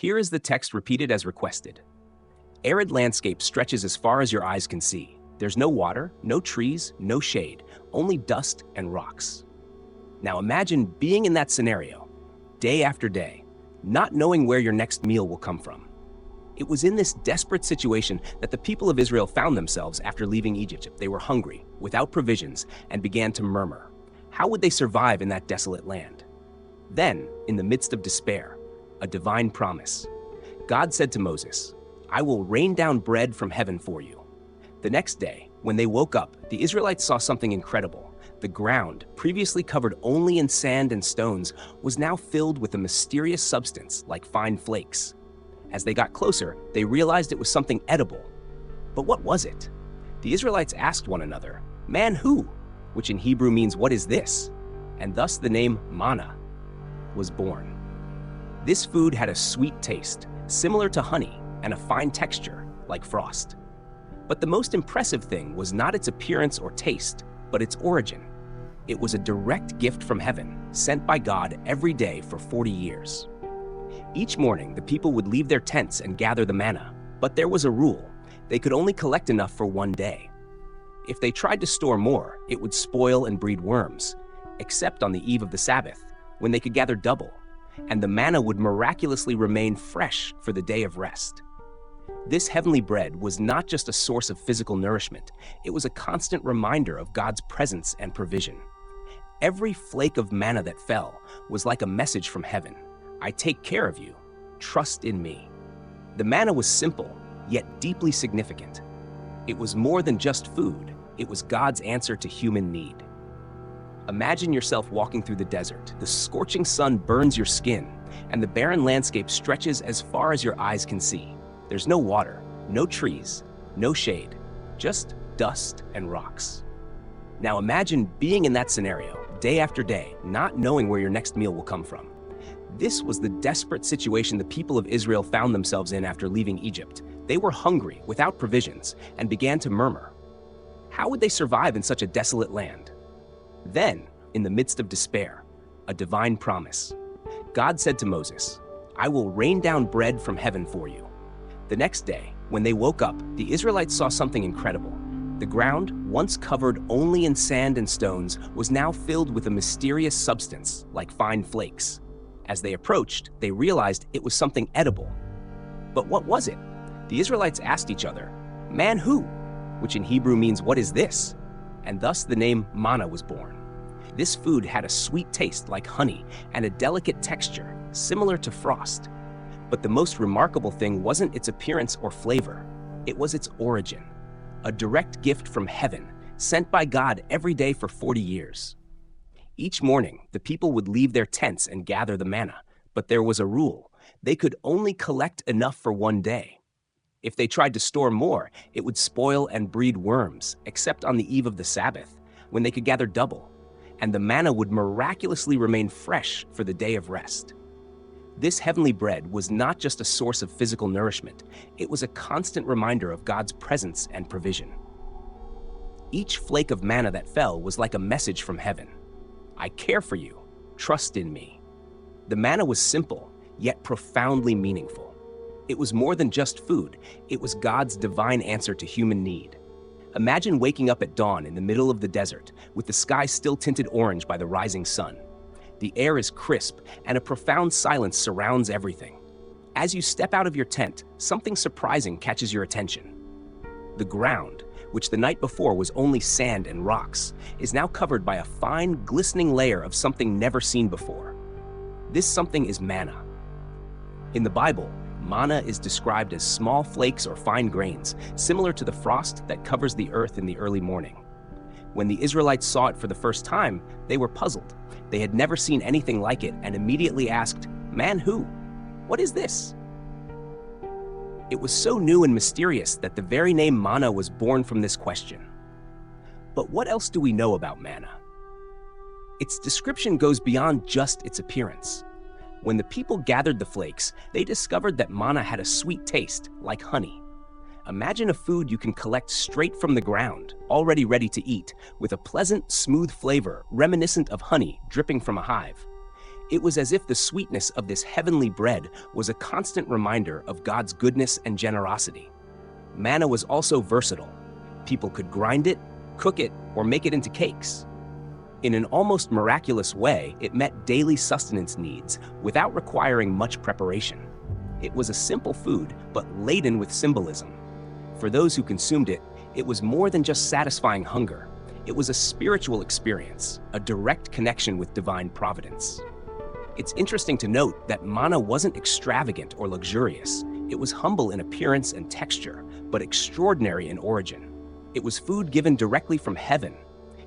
Here is the text repeated as requested. Arid landscape stretches as far as your eyes can see. There's no water, no trees, no shade, only dust and rocks. Now imagine being in that scenario, day after day, not knowing where your next meal will come from. It was in this desperate situation that the people of Israel found themselves after leaving Egypt. They were hungry, without provisions, and began to murmur. How would they survive in that desolate land? Then, in the midst of despair, a divine promise. God said to Moses, "I will rain down bread from heaven for you." The next day, when they woke up, the Israelites saw something incredible. The ground, previously covered only in sand and stones, was now filled with a mysterious substance like fine flakes. As they got closer, they realized it was something edible. But what was it? The Israelites asked one another, "Man, who?" which in Hebrew means "what is this?" And thus the name manna was born. This food had a sweet taste, similar to honey, and a fine texture, like frost. But the most impressive thing was not its appearance or taste, but its origin. It was a direct gift from heaven, sent by God every day for 40 years. Each morning, the people would leave their tents and gather the manna, but there was a rule. They could only collect enough for one day. If they tried to store more, it would spoil and breed worms, except on the eve of the Sabbath, when they could gather double, and the manna would miraculously remain fresh for the day of rest. This heavenly bread was not just a source of physical nourishment, it was a constant reminder of God's presence and provision. Every flake of manna that fell was like a message from heaven. I take care of you. Trust in me. The manna was simple, yet deeply significant. It was more than just food. It was God's answer to human need. Imagine yourself walking through the desert. The scorching sun burns your skin, and the barren landscape stretches as far as your eyes can see. There's no water, no trees, no shade, just dust and rocks. Now imagine being in that scenario, day after day, not knowing where your next meal will come from. This was the desperate situation the people of Israel found themselves in after leaving Egypt. They were hungry, without provisions, and began to murmur. How would they survive in such a desolate land? Then, in the midst of despair, a divine promise. God said to Moses, "I will rain down bread from heaven for you." The next day, when they woke up, the Israelites saw something incredible. The ground, once covered only in sand and stones, was now filled with a mysterious substance, like fine flakes. As they approached, they realized it was something edible. But what was it? The Israelites asked each other, "Man, who?" which in Hebrew means "what is this?" And thus the name manna was born. This food had a sweet taste like honey and a delicate texture, similar to frost. But the most remarkable thing wasn't its appearance or flavor. It was its origin. A direct gift from heaven, sent by God every day for 40 years. Each morning, the people would leave their tents and gather the manna, but there was a rule. They could only collect enough for one day. If they tried to store more, it would spoil and breed worms, except on the eve of the Sabbath, when they could gather double, and the manna would miraculously remain fresh for the day of rest. This heavenly bread was not just a source of physical nourishment, it was a constant reminder of God's presence and provision. Each flake of manna that fell was like a message from heaven. I care for you. Trust in me. The manna was simple, yet profoundly meaningful. It was more than just food. It was God's divine answer to human need. Imagine waking up at dawn in the middle of the desert, with the sky still tinted orange by the rising sun. The air is crisp, and a profound silence surrounds everything. As you step out of your tent, something surprising catches your attention. The ground, which the night before was only sand and rocks, is now covered by a fine, glistening layer of something never seen before. This something is manna. In the Bible, manna is described as small flakes or fine grains, similar to the frost that covers the earth in the early morning. When the Israelites saw it for the first time, they were puzzled. They had never seen anything like it and immediately asked, "Man, who? What is this?" It was so new and mysterious that the very name manna was born from this question. But what else do we know about manna? Its description goes beyond just its appearance. When the people gathered the flakes, they discovered that manna had a sweet taste, like honey. Imagine a food you can collect straight from the ground, already ready to eat, with a pleasant, smooth flavor reminiscent of honey dripping from a hive. It was as if the sweetness of this heavenly bread was a constant reminder of God's goodness and generosity. Manna was also versatile. People could grind it, cook it, or make it into cakes. In an almost miraculous way, it met daily sustenance needs without requiring much preparation. It was a simple food, but laden with symbolism. For those who consumed it, it was more than just satisfying hunger. It was a spiritual experience, a direct connection with divine providence. It's interesting to note that manna wasn't extravagant or luxurious. It was humble in appearance and texture, but extraordinary in origin. It was food given directly from heaven,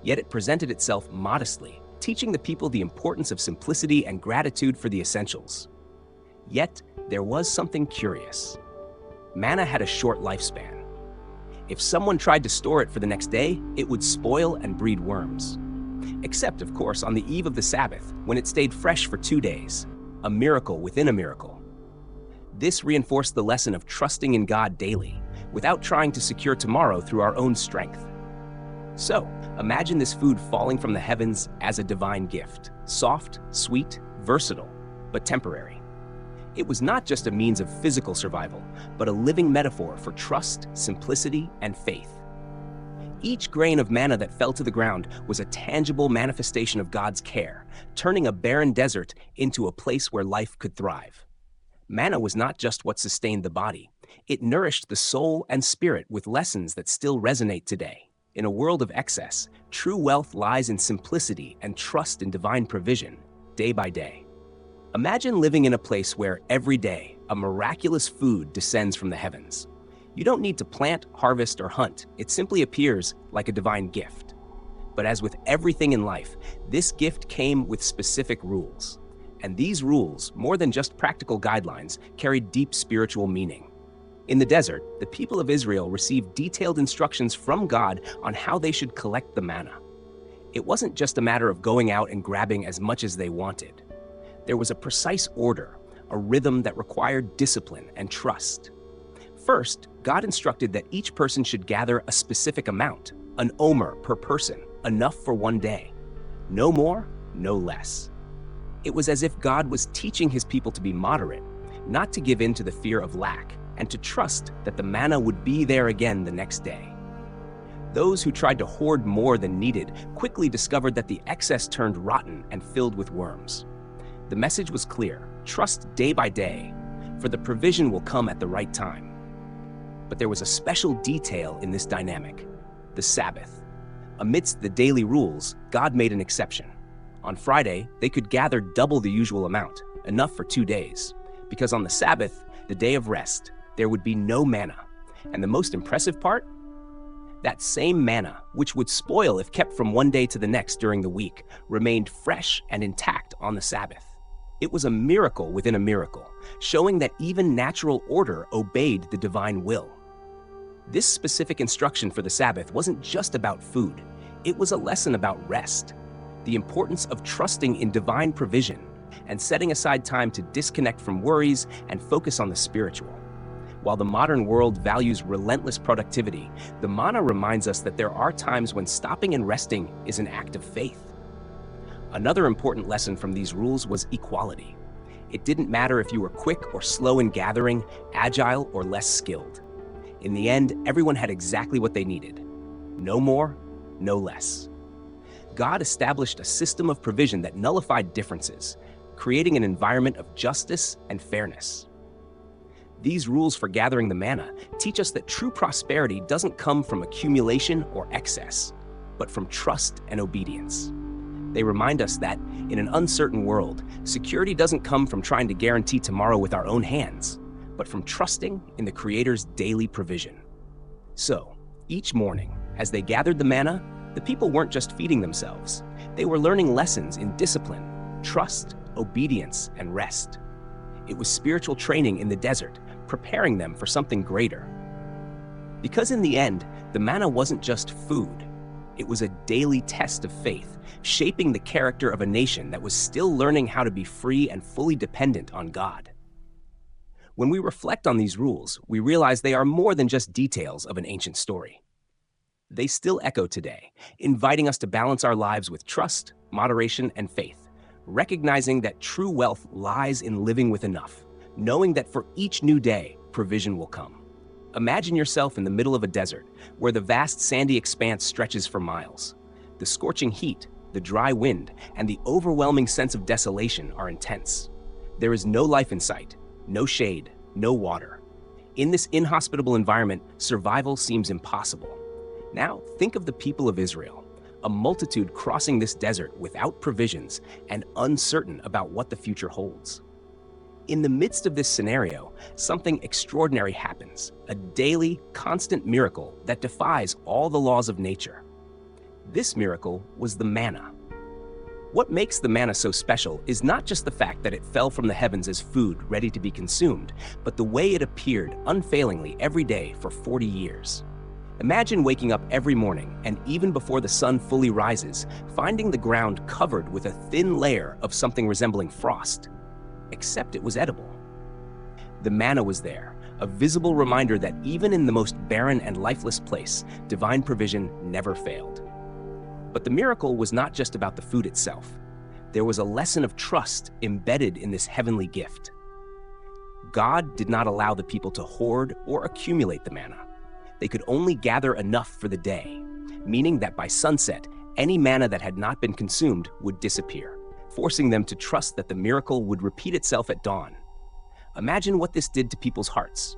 yet it presented itself modestly, teaching the people the importance of simplicity and gratitude for the essentials. Yet, there was something curious. Manna had a short lifespan. If someone tried to store it for the next day, it would spoil and breed worms. Except, of course, on the eve of the Sabbath, when it stayed fresh for 2 days, a miracle within a miracle. This reinforced the lesson of trusting in God daily, without trying to secure tomorrow through our own strength. So, imagine this food falling from the heavens as a divine gift, soft, sweet, versatile, but temporary. It was not just a means of physical survival, but a living metaphor for trust, simplicity, and faith. Each grain of manna that fell to the ground was a tangible manifestation of God's care, turning a barren desert into a place where life could thrive. Manna was not just what sustained the body. It nourished the soul and spirit with lessons that still resonate today. In a world of excess, true wealth lies in simplicity and trust in divine provision, day by day. Imagine living in a place where every day a miraculous food descends from the heavens. You don't need to plant, harvest, or hunt. It simply appears like a divine gift. But as with everything in life, this gift came with specific rules. And these rules, more than just practical guidelines, carried deep spiritual meaning. In the desert, the people of Israel received detailed instructions from God on how they should collect the manna. It wasn't just a matter of going out and grabbing as much as they wanted. There was a precise order, a rhythm that required discipline and trust. First, God instructed that each person should gather a specific amount, an omer per person, enough for 1 day. No more, no less. It was as if God was teaching his people to be moderate, not to give in to the fear of lack, and to trust that the manna would be there again the next day. Those who tried to hoard more than needed quickly discovered that the excess turned rotten and filled with worms. The message was clear: trust day by day, for the provision will come at the right time. But there was a special detail in this dynamic: the Sabbath. Amidst the daily rules, God made an exception. On Friday, they could gather double the usual amount, enough for 2 days, because on the Sabbath, the day of rest, there would be no manna. And the most impressive part? That same manna, which would spoil if kept from 1 day to the next during the week, remained fresh and intact on the Sabbath. It was a miracle within a miracle, showing that even natural order obeyed the divine will. This specific instruction for the Sabbath wasn't just about food. It was a lesson about rest, the importance of trusting in divine provision, and setting aside time to disconnect from worries and focus on the spiritual. While the modern world values relentless productivity, the manna reminds us that there are times when stopping and resting is an act of faith. Another important lesson from these rules was equality. It didn't matter if you were quick or slow in gathering, agile or less skilled. In the end, everyone had exactly what they needed. No more, no less. God established a system of provision that nullified differences, creating an environment of justice and fairness. These rules for gathering the manna teach us that true prosperity doesn't come from accumulation or excess, but from trust and obedience. They remind us that, in an uncertain world, security doesn't come from trying to guarantee tomorrow with our own hands, but from trusting in the Creator's daily provision. So, each morning, as they gathered the manna, the people weren't just feeding themselves. They were learning lessons in discipline, trust, obedience, and rest. It was spiritual training in the desert, preparing them for something greater. Because in the end, the manna wasn't just food. It was a daily test of faith, shaping the character of a nation that was still learning how to be free and fully dependent on God. When we reflect on these rules, we realize they are more than just details of an ancient story. They still echo today, inviting us to balance our lives with trust, moderation, and faith, recognizing that true wealth lies in living with enough, knowing that for each new day, provision will come. Imagine yourself in the middle of a desert, where the vast sandy expanse stretches for miles. The scorching heat, the dry wind, and the overwhelming sense of desolation are intense. There is no life in sight, no shade, no water. In this inhospitable environment, survival seems impossible. Now, think of the people of Israel, a multitude crossing this desert without provisions and uncertain about what the future holds. In the midst of this scenario, something extraordinary happens, a daily, constant miracle that defies all the laws of nature. This miracle was the manna. What makes the manna so special is not just the fact that it fell from the heavens as food ready to be consumed, but the way it appeared unfailingly every day for 40 years. Imagine waking up every morning and even before the sun fully rises, finding the ground covered with a thin layer of something resembling frost. Except it was edible. The manna was there, a visible reminder that even in the most barren and lifeless place, divine provision never failed. But the miracle was not just about the food itself. There was a lesson of trust embedded in this heavenly gift. God did not allow the people to hoard or accumulate the manna. They could only gather enough for the day, meaning that by sunset, any manna that had not been consumed would disappear, forcing them to trust that the miracle would repeat itself at dawn. Imagine what this did to people's hearts.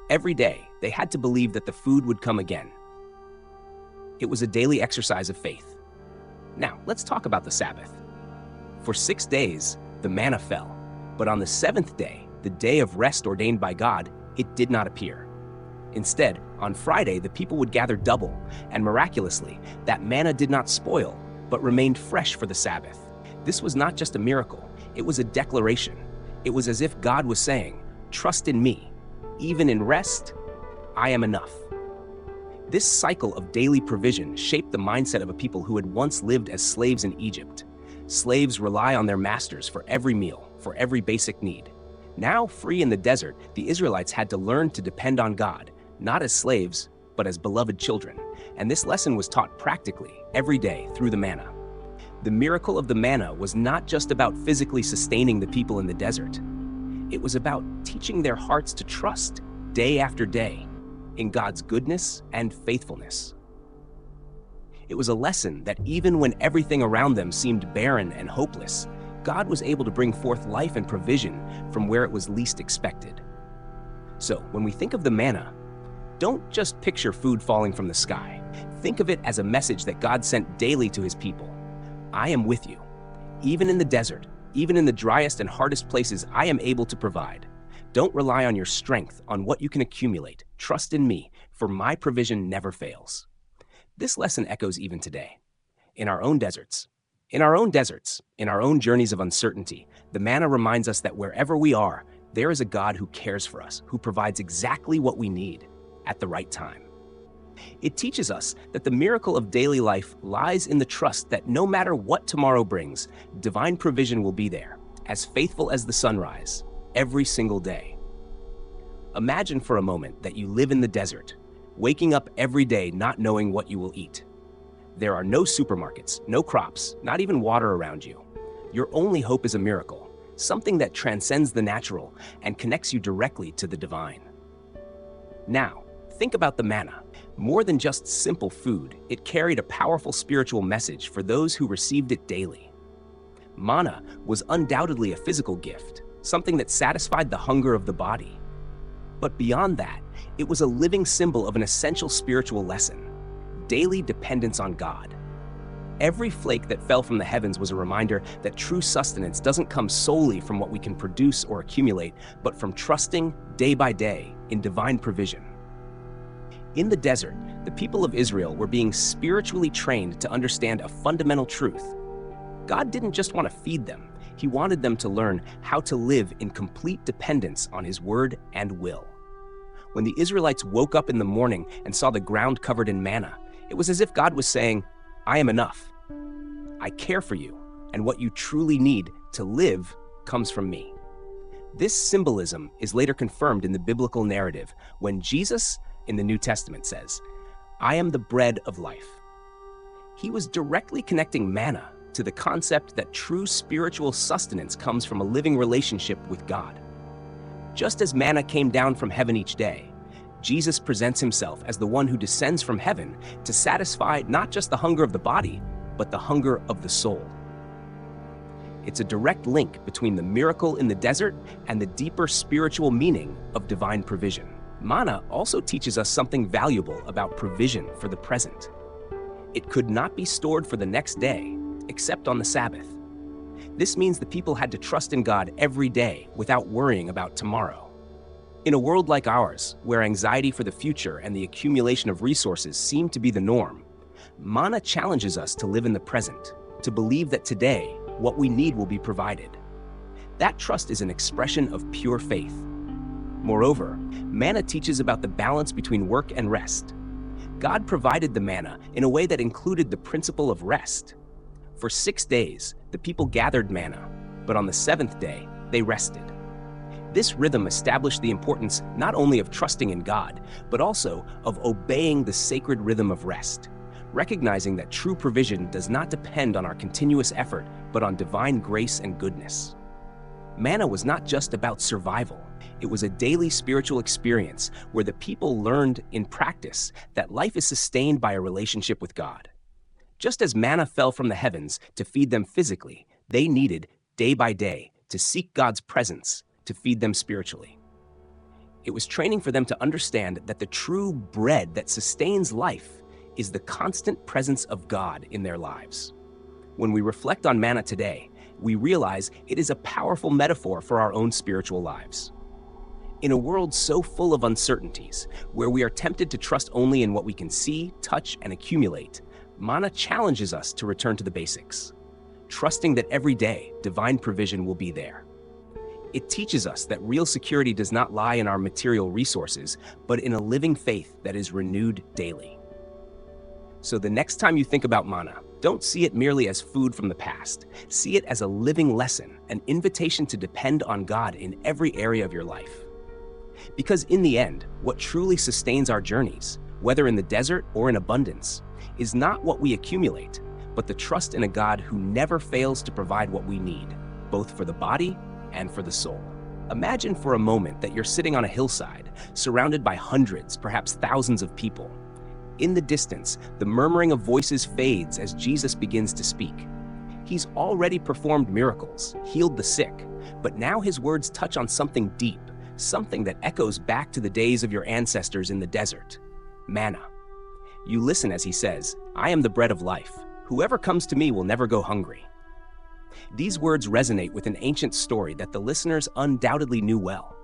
Every day, they had to believe that the food would come again. It was a daily exercise of faith. Now, let's talk about the Sabbath. For 6 days, the manna fell, but on the 7th day, the day of rest ordained by God, it did not appear. Instead, on Friday, the people would gather double, and miraculously, that manna did not spoil, but remained fresh for the Sabbath. This was not just a miracle, it was a declaration. It was as if God was saying, "Trust in me. Even in rest, I am enough." This cycle of daily provision shaped the mindset of a people who had once lived as slaves in Egypt. Slaves rely on their masters for every meal, for every basic need. Now, free in the desert, the Israelites had to learn to depend on God, not as slaves, but as beloved children. And this lesson was taught practically every day through the manna. The miracle of the manna was not just about physically sustaining the people in the desert. It was about teaching their hearts to trust, day after day, in God's goodness and faithfulness. It was a lesson that even when everything around them seemed barren and hopeless, God was able to bring forth life and provision from where it was least expected. So, when we think of the manna, don't just picture food falling from the sky. Think of it as a message that God sent daily to his people. I am with you. Even in the desert, even in the driest and hardest places, I am able to provide. Don't rely on your strength, on what you can accumulate. Trust in me, for my provision never fails. This lesson echoes even today. In our own deserts, in our own journeys of uncertainty, the manna reminds us that wherever we are, there is a God who cares for us, who provides exactly what we need at the right time. It teaches us that the miracle of daily life lies in the trust that no matter what tomorrow brings, divine provision will be there, as faithful as the sunrise, every single day. Imagine for a moment that you live in the desert, waking up every day not knowing what you will eat. There are no supermarkets, no crops, not even water around you. Your only hope is a miracle, something that transcends the natural and connects you directly to the divine. Now, think about the manna. More than just simple food, it carried a powerful spiritual message for those who received it daily. Manna was undoubtedly a physical gift, something that satisfied the hunger of the body. But beyond that, it was a living symbol of an essential spiritual lesson: daily dependence on God. Every flake that fell from the heavens was a reminder that true sustenance doesn't come solely from what we can produce or accumulate, but from trusting day by day in divine provision. In the desert, the people of Israel were being spiritually trained to understand a fundamental truth. God didn't just want to feed them, he wanted them to learn how to live in complete dependence on his word and will. When the Israelites woke up in the morning and saw the ground covered in manna, it was as if God was saying, "I am enough. I care for you, and what you truly need to live comes from me." This symbolism is later confirmed in the biblical narrative when Jesus, in the New Testament, says, "I am the bread of life." He was directly connecting manna, to the concept that true spiritual sustenance comes from a living relationship with God. Just as manna came down from heaven each day, Jesus presents himself as the one who descends from heaven to satisfy not just the hunger of the body, but the hunger of the soul. It's a direct link between the miracle in the desert and the deeper spiritual meaning of divine provision. Manna also teaches us something valuable about provision for the present. It could not be stored for the next day, except on the Sabbath. This means the people had to trust in God every day without worrying about tomorrow. In a world like ours, where anxiety for the future and the accumulation of resources seem to be the norm, manna challenges us to live in the present, to believe that today, what we need will be provided. That trust is an expression of pure faith. Moreover, manna teaches about the balance between work and rest. God provided the manna in a way that included the principle of rest. For 6 days, the people gathered manna, but on the seventh day, they rested. This rhythm established the importance not only of trusting in God, but also of obeying the sacred rhythm of rest, recognizing that true provision does not depend on our continuous effort, but on divine grace and goodness. Manna was not just about survival. It was a daily spiritual experience where the people learned in practice that life is sustained by a relationship with God. Just as manna fell from the heavens to feed them physically, they needed, day by day, to seek God's presence to feed them spiritually. It was training for them to understand that the true bread that sustains life is the constant presence of God in their lives. When we reflect on manna today, we realize it is a powerful metaphor for our own spiritual lives. In a world so full of uncertainties, where we are tempted to trust only in what we can see, touch, and accumulate, manna challenges us to return to the basics, trusting that every day divine provision will be there. It teaches us that real security does not lie in our material resources, but in a living faith that is renewed daily. So the next time you think about manna, don't see it merely as food from the past. See it as a living lesson, an invitation to depend on God in every area of your life. Because in the end, what truly sustains our journeys, whether in the desert or in abundance, is not what we accumulate, but the trust in a God who never fails to provide what we need, both for the body and for the soul. Imagine for a moment that you're sitting on a hillside, surrounded by hundreds, perhaps thousands of people. In the distance, the murmuring of voices fades as Jesus begins to speak. He's already performed miracles, healed the sick, but now his words touch on something deep, something that echoes back to the days of your ancestors in the desert: manna. You listen as he says, "I am the bread of life. Whoever comes to me will never go hungry." These words resonate with an ancient story that the listeners undoubtedly knew well.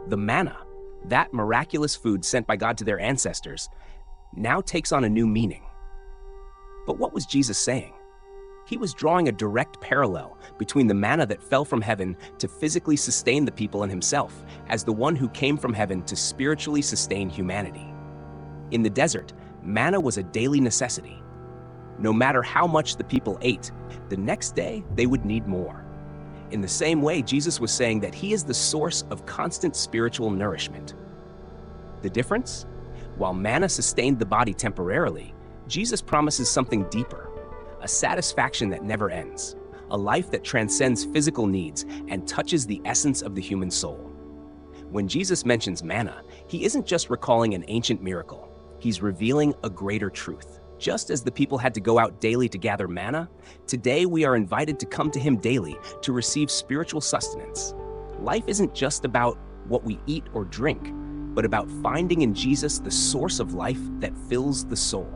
The manna, that miraculous food sent by God to their ancestors, now takes on a new meaning. But what was Jesus saying? He was drawing a direct parallel between the manna that fell from heaven to physically sustain the people and himself as the one who came from heaven to spiritually sustain humanity. In the desert, manna was a daily necessity. No matter how much the people ate, the next day they would need more. In the same way, Jesus was saying that he is the source of constant spiritual nourishment. The difference? While manna sustained the body temporarily, Jesus promises something deeper, a satisfaction that never ends, a life that transcends physical needs and touches the essence of the human soul. When Jesus mentions manna, he isn't just recalling an ancient miracle, he's revealing a greater truth. Just as the people had to go out daily to gather manna, today we are invited to come to him daily to receive spiritual sustenance. Life isn't just about what we eat or drink, but about finding in Jesus the source of life that fills the soul.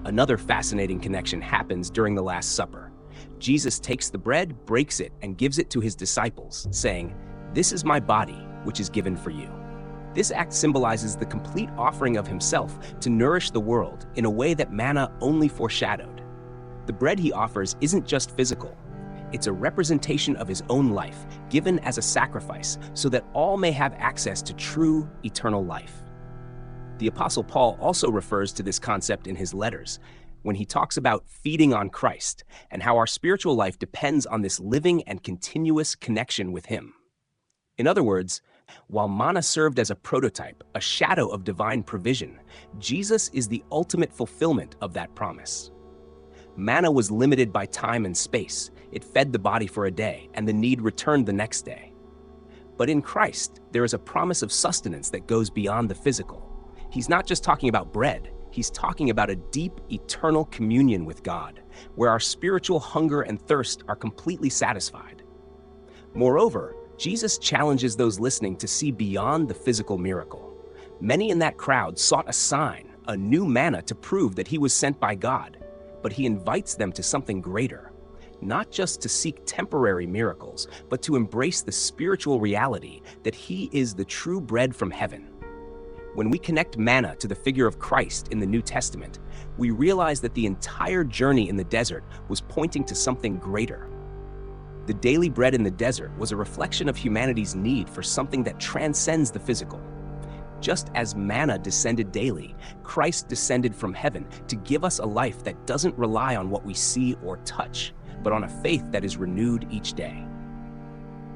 Another fascinating connection happens during the Last Supper. Jesus takes the bread, breaks it, and gives it to his disciples, saying, "This is my body, which is given for you." This act symbolizes the complete offering of himself to nourish the world in a way that manna only foreshadowed. The bread he offers isn't just physical. It's a representation of his own life, given as a sacrifice, so that all may have access to true, eternal life. The Apostle Paul also refers to this concept in his letters, when he talks about feeding on Christ and how our spiritual life depends on this living and continuous connection with him. In other words, while manna served as a prototype, a shadow of divine provision, Jesus is the ultimate fulfillment of that promise. Manna was limited by time and space. It fed the body for a day, and the need returned the next day. But in Christ, there is a promise of sustenance that goes beyond the physical. He's not just talking about bread, he's talking about a deep, eternal communion with God, where our spiritual hunger and thirst are completely satisfied. Moreover, Jesus challenges those listening to see beyond the physical miracle. Many in that crowd sought a sign, a new manna to prove that he was sent by God, but he invites them to something greater, not just to seek temporary miracles, but to embrace the spiritual reality that he is the true bread from heaven. When we connect manna to the figure of Christ in the New Testament, we realize that the entire journey in the desert was pointing to something greater. The daily bread in the desert was a reflection of humanity's need for something that transcends the physical. Just as manna descended daily, Christ descended from heaven to give us a life that doesn't rely on what we see or touch, but on a faith that is renewed each day.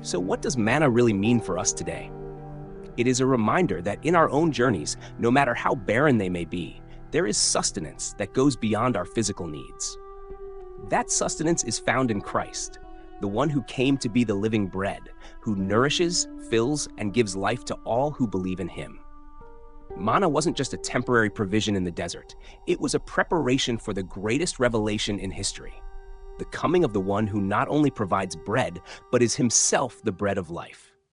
So what does manna really mean for us today? It is a reminder that in our own journeys, no matter how barren they may be, there is sustenance that goes beyond our physical needs. That sustenance is found in Christ, the one who came to be the living bread, who nourishes, fills, and gives life to all who believe in him. Manna wasn't just a temporary provision in the desert. It was a preparation for the greatest revelation in history, the coming of the one who not only provides bread, but is himself the bread of life.